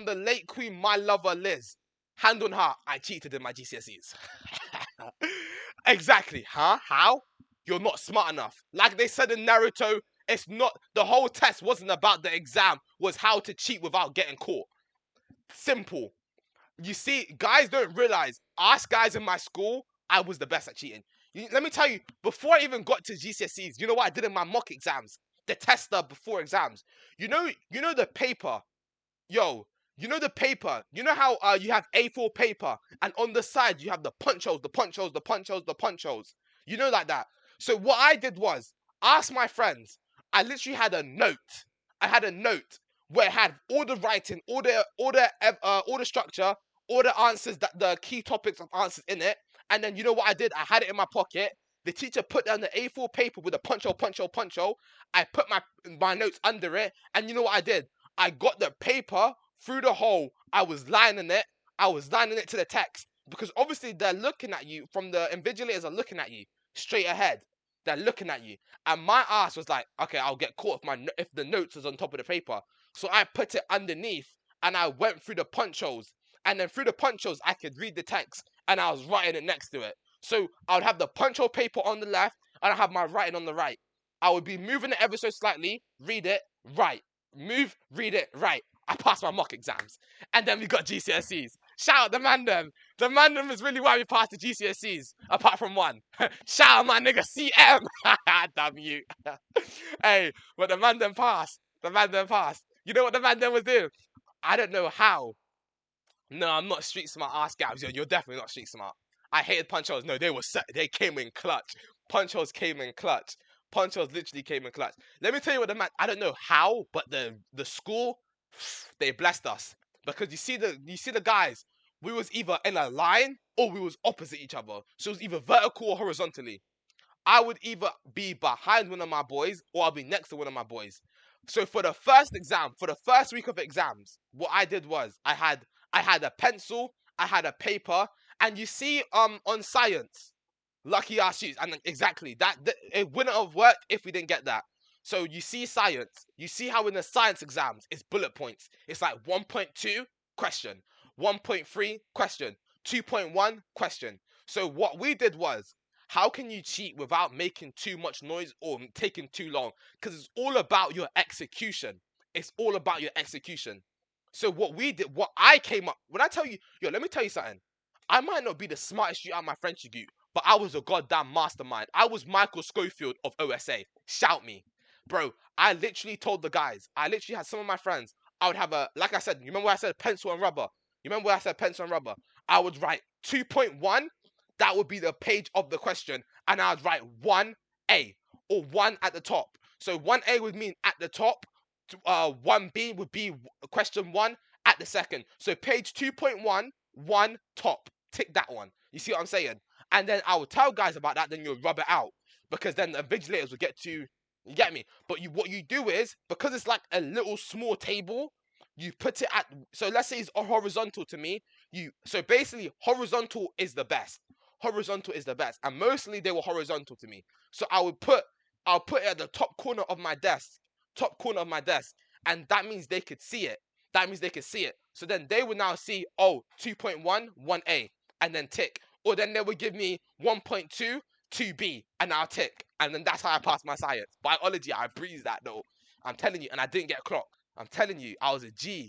the late Queen, my lover Liz. Hand on heart, I cheated in my GCSEs. Exactly, huh? How? You're not smart enough. Like they said in Naruto, it's not, the whole test wasn't about the exam, was how to cheat without getting caught. Simple. You see, guys don't realize, us guys in my school, I was the best at cheating. Let me tell you, before I even got to GCSEs, you know what I did in my mock exams? The tester before exams. You know the paper. Yo, you know the paper. You know how you have A4 paper and on the side you have the punch holes, the punch holes, the punch holes, the punch holes. You know like that. So what I did was ask my friends. I literally had a note. I had a note where it had all the writing, all the structure, all the answers, that the key topics of answers in it. And then you know what I did? I had it in my pocket. The teacher put down the A4 paper with a punch hole, punch hole, punch hole. I put my notes under it, and you know what I did? I got the paper through the hole. I was lining it. I was lining it to the text because obviously they're looking at you. From the invigilators are looking at you straight ahead. They're looking at you, and my ass was like, okay, I'll get caught if the notes is on top of the paper. So I put it underneath, and I went through the punch holes, and then through the punch holes I could read the text, and I was writing it next to it. So I would have the punch hole paper on the left, and I have my writing on the right. I would be moving it ever so slightly, read it, write. Move, read it, right. I passed my mock exams. And then we got GCSEs. Shout out the man them. The man them is really why we passed the GCSEs, apart from one. Shout out my nigga CM. Damn you. Hey, but the man them passed. The man them passed. You know what the man them was doing? I don't know how. No, I'm not street smart, ass Gabbz. You're definitely not street smart. I hated punch holes. No, they came in clutch. Punch holes came in clutch. Punch holes literally came in clutch. Let me tell you what the man. I don't know how, but the school, they blessed us because you see the guys. We was either in a line or we was opposite each other. So it was either vertical or horizontally. I would either be behind one of my boys or I'll be next to one of my boys. So for the first exam, for the first week of exams, what I did was I had a pencil, I had a paper, and you see on science, lucky ass shoes, and exactly that it wouldn't have worked if we didn't get that. So you see science, you see how in the science exams it's bullet points. It's like 1.2 question, 1.3 question, 2.1 question. So what we did was, how can you cheat without making too much noise or taking too long? Because it's all about your execution. It's all about your execution. So what we did, what I came up, when I tell you, yo, let me tell you something. I might not be the smartest you out of my friendship group, but I was a goddamn mastermind. I was Michael Schofield of OSA. Shout me. Bro, I literally told the guys, I literally had some of my friends, I would have like I said, you remember where I said pencil and rubber? You remember where I said pencil and rubber? I would write 2.1, that would be the page of the question, and I would write 1A or 1 at the top. So 1A would mean at the top, 1B would be question 1 at the second. So page 2.1, 1 top. Tick that one. You see what I'm saying? And then I would tell guys about that, then you'll rub it out. Because then the vigilators will get to, you get me? But what you do is, because it's like a little small table, you put it at, so let's say it's horizontal to me. So basically, horizontal is the best. Horizontal is the best. And mostly they were horizontal to me. So I'll put it at the top corner of my desk. Top corner of my desk. And that means they could see it. That means they could see it. So then they would now see, oh, 2.1, 1A, and then tick. Or then they would give me 1.2, 2B, and I'll tick. And then that's how I passed my science. Biology, I breezed that though. I'm telling you, and I didn't get clocked. I'm telling you, I was a G.